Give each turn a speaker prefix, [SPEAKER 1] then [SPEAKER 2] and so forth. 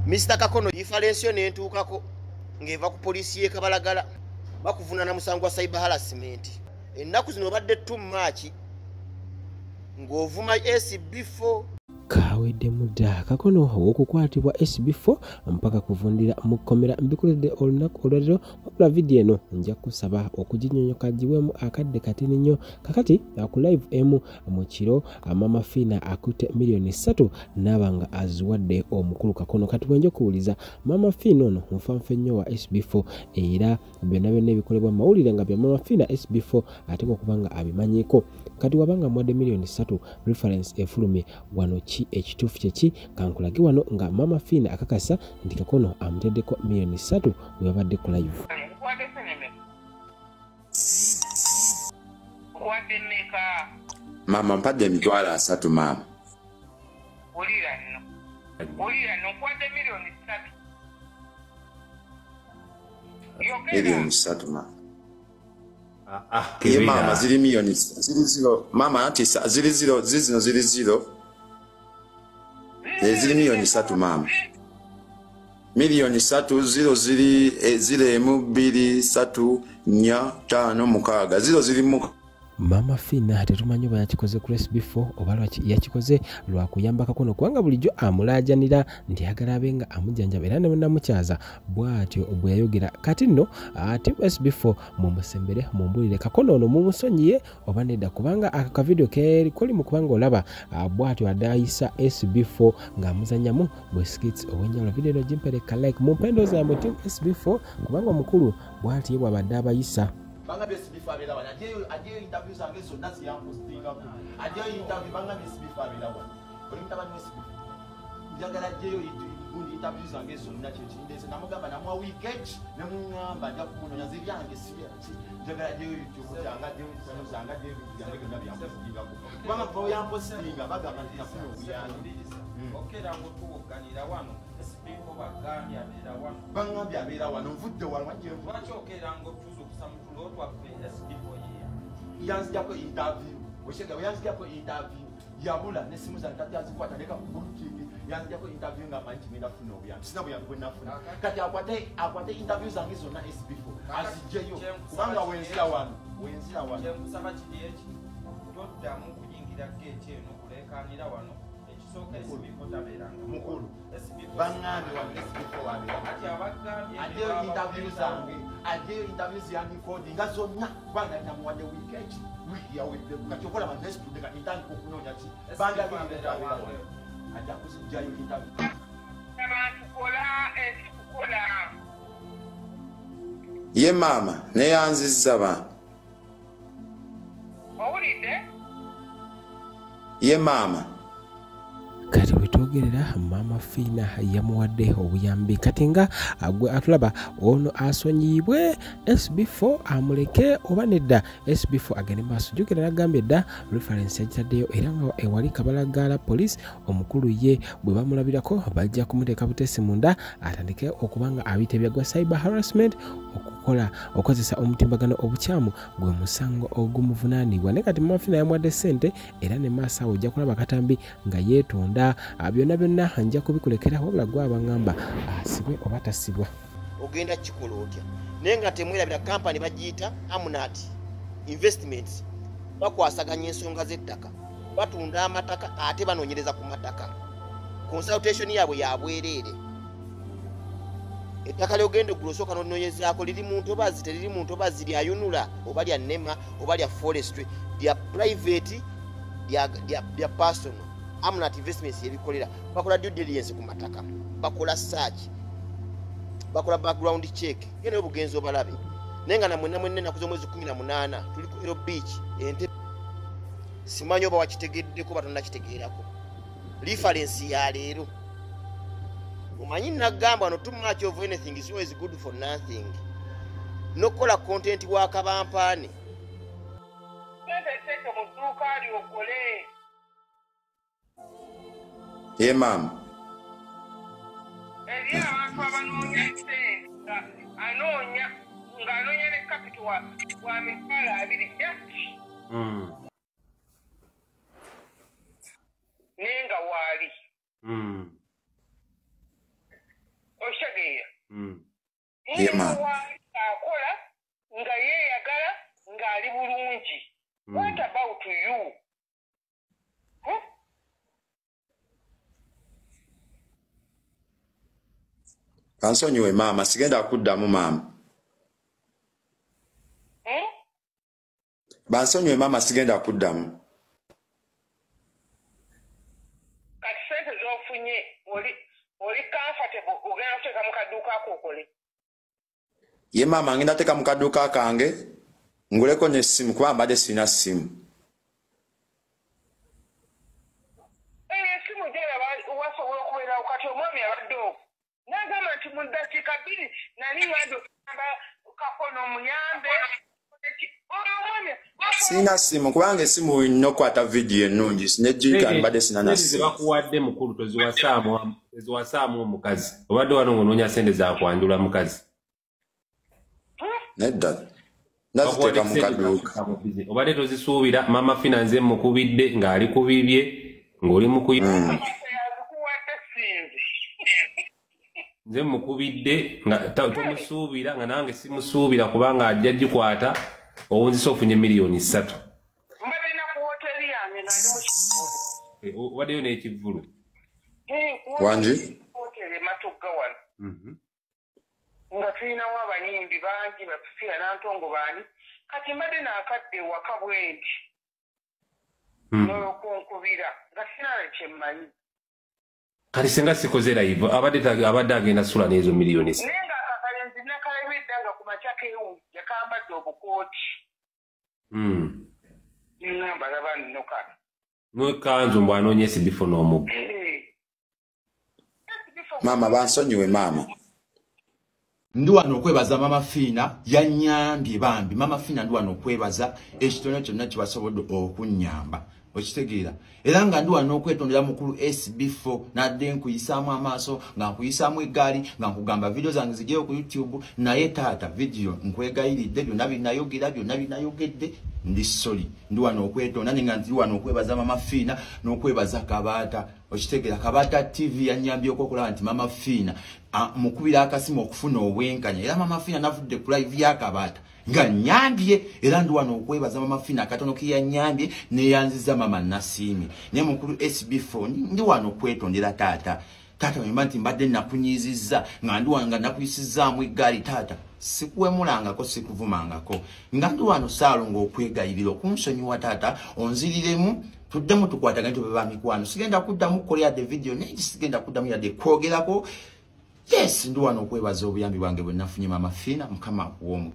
[SPEAKER 1] Mr. Kakono difference nentukako ngeva ku police ye Kabalagala bakuvunana musango wa cyber harassment ennaku zino badde too much ng'ovuma SB4
[SPEAKER 2] kawedde mudda Kakono okukwatibwa SB4 mpaka kuvundira mu komera mbikuledde olunaku olwaliro wabula video eno nja kusaba okuginyonyoka giwemu akadde katini nnyo kakati ku live emu mu kiro Mama Fina akutte $3 n'abanga aziwadde omukulu Kakono kati bwenjo kuwuliza Mama Fina ono mufanfe nnyo wa SB4 era byonna byonna ebikolebwa mawulire nga bya Mama Fina SB4 ate okubanga abimanyiiko kati wabanga mwadde $3 reference efulumye wano ekituufu kyeki kankulage wano nga Mama Fina akakasa nti Kakono amuteddeko $3 bwe yabadde ku live.
[SPEAKER 3] Mama mpadde $3 mama.
[SPEAKER 4] Olira no kwade
[SPEAKER 3] $3 mama. Ye mama ziri millioni ziri mama ati ziri zero zizino ziri zero ziri millioni 3 mama millioni 3 zero ziri 1 2 3 4 5 6 zero ziri mu
[SPEAKER 2] Mama Fina tetumanyi oba yakikoze ku SB4 oba lwaki yakikoze lwa kuyamba Kakono kubanga bulijjo amulaajanira nti agala abenga amujanjaba era ne namukyaza bw'atyo bwe yayogera kati nno ati SB4 mumusembere mumbulire Kakono ono mumusonyiye oba nedda kubanga aka video ke koli mu kubanga olaba bw'atyo adayisa SB4 ng'amuzanyamu bwe skits obwenjawulo video eno gimpereka like mumpendo zammwe team SB4 kubanga omukulu bw'ati ye bw'abadde abayisa
[SPEAKER 1] banga SB4 abera wana aje interview zange zonna ziyampostinga ko aje interview banga SB4 abera wana oli mutabani SB4 njagala ajeyo gundi interview zange zonna kye kindese namugamba namwa weekend nemungamba nja kumunonya zibyange sibyange njagala ajeyo kyokutanga ajeyo zanga ajeyo yange gonna byampostinga ko banga ko yampostinga bagamba nti nafuna obuyambi okera ngo tuwoganira wano SB4 bagambye abera wano banga abera wano mvudde wano wajje lwaki okera ngo tuzo kusamutulo twaffe SB4 yanzijako interview oshega yanzijako interview yabula nesimu zange kati azikwata leka kubukingi yanzijako interview nga manyi ngenda funa obuyambi sina buyambi bwe nafuna kati akwate interview zange zonna SB4 azijeyo kubanga wenzira wano kusaba kiri eki toddamu kuyingira gate eno kulekanira wano ekisooka SB4 tabeeranga mukulu bangambe wa SB4 wabera kati abagambye ajeyo interview zange ajeyo interview yange code nga zonna kubanga namuwadde weekend wiki yawedde kati okola ba next week kati ntandika okunonya ki banga bibera aja kuzijayo interview abantu kola
[SPEAKER 3] ye mama neyanzizza ba
[SPEAKER 4] owulidde
[SPEAKER 2] ye mama kati wetwogerera Mama Fina yamuwadde obuyambi kati nga agwe atulaba ono asonyiyibwe SB4 amuleke oba nedda SB4 agende maaso jukira nagambye dda reference yagitaddeyo era nga ewali Kabalagala police omukulu ye bwe bamulabirako bajja kumuteeka butesi munda atandike okubanga abite gwa cyber harassment okozesa omutimbagano obukyamu gwe musango ogumuvunaanibwa ne kati Mama Fina yamuwadde ssente era ne maaso awo ojja kulaba katambi nga yeetonda byonna byonna nja kubikulekera wabula gwe abangamba asibwe oba tasibwa
[SPEAKER 1] ogenda kikola otya naye nga temwerabira kampani bagiyita Amunat Investments bakwasaganya ensonga z'ettaka batunda amataka ate banoonyereza ku mataka consultation yaabwe yabwereere ettaka lyogenda ogulosooka n'onoonyezaako liri mu ntobazi teriri mu ntobazi lyayunula oba lya nema oba lya forestry lya private lya personal Amunat Investments yebikolera bakola due diligence ku mataka bakola search bakola background check yene obugenzi obalabe nenga na mwenna nakuzo mwezi 18 tuli ku Ero Beach ente simanyi oba wakitegeddeko batonda kitegeerako reference ya leero umanyi nagamba no too much of anything is always good for nothing nokola content wa kabampane
[SPEAKER 4] tete muduka ali okole
[SPEAKER 3] ye mama
[SPEAKER 4] ebi abantu abanoonya ssente anoonya ng'anoonya ne capital wa mitwalo 2 nenga waali
[SPEAKER 3] Ye mama.
[SPEAKER 4] Akola nga yeeyagala ng'ali bulungi. What about you?
[SPEAKER 3] Kansonyiwe mama, sigenda kuddamu mama. Bansonyiwe mama, sigenda kuddamu.
[SPEAKER 4] Kati sente z'ofunye oli comfortable ogenda kuteeka mu kadduuka ako okole.
[SPEAKER 3] Ye mama, ngenda teeka mu kadduuka kange nguleko n'essimu kuba mbadde sirina ssimu.
[SPEAKER 4] Essimu gyeraba wasobola okubeerawo kati omwami abaddewo. N'agamba nti mu ddakiika bbiri nali ng'adde okugamba kakono muyambe.
[SPEAKER 3] Sina simu kubanga esimu inokwata video ennungi sinejjika mbadde sina na simu.
[SPEAKER 2] Bakuwadde mukulu toziwasaamu omukazi. Obadde wano ng'onoonya sente za kwanjula mukazi.
[SPEAKER 3] Nedda. Ndaziteeka mu kadduuka.
[SPEAKER 2] Obadde tozisuubira mama Finance mukubidde ng'ali kubibye ng'oli mukuyiba. Nze mukubidde nga tomusuubira nga nange simusuubira kubanga ajja gikwata owunzise ofunye $3 million.
[SPEAKER 4] Mbadde na ku hoteli yange nga ndi mu kivulu.
[SPEAKER 2] Obaddeyo n'ekivulu.
[SPEAKER 3] Wangi?
[SPEAKER 4] Hoteli Matugga wano. Nga tulinawo abanyimbi bangi Bafufira Nantongo baani. Kati mbadde naakadde waka bwenti. N'okunkubira nga sina na kye mmanyi.
[SPEAKER 2] Kati singa sikoze live abadde agenda sula n'ezo $1 million.
[SPEAKER 4] Naye nga akakalenzi nakalabidde nga ku makya keewu yakambadde obukooti. Ngamba laba nno kano.
[SPEAKER 2] N'ekanzu mbw anoonya SB4 n'omuggo.
[SPEAKER 3] Mama bansonyiwe mama.
[SPEAKER 1] Ndi wano okwebaza mama Fiina yannyambye bambi. Mama Fiina ndi wano okwebaza ekitono kyonna kibasobodde okunnyamba. Okitegeera. Era nga ndi wano okwetondera mukulu SB4 nadde nkuyisaamu amaaso nga nkuyisaamu eggaali nga nkugamba video zange zijeyo ku YouTube naye taata video nkwegayiridde byonna binayogera byonna binayogedde ndi sorry. Ndi wano okwetonda nga ndi wano okwebaza mama Fiina n'okwebaza Kabaata. Okitegeera Kabaata TV yannyambyeko okulaba nti mama Fiina mukubira akasimu okufuna obwenkanya era mama Fiina navudde ku live ya Kabaata nga nyambye era ndi wano okwebaza mama Fiina katono ke yanyambye neyanziza mama Nasiimi ne mukulu SB4 ndi wano okwetondera taata wemba nti mbadde nakunyizizza nga ndi wano nga nakuyisizaamu eggaali taata sikuwemulangako sikuvumangako nga ndi wano saalonga okwegayirira okunsonyiwa taata onziriremu tuddemu tukwataganye tube ba mikwano sigenda kuddamu kukola yadde video naye sigenda kuddamu yadde kwogerako. Yes, ndi wano okwebaza obuyambi bwange bwe nafunye mama Fiina Mukama akuwoomu.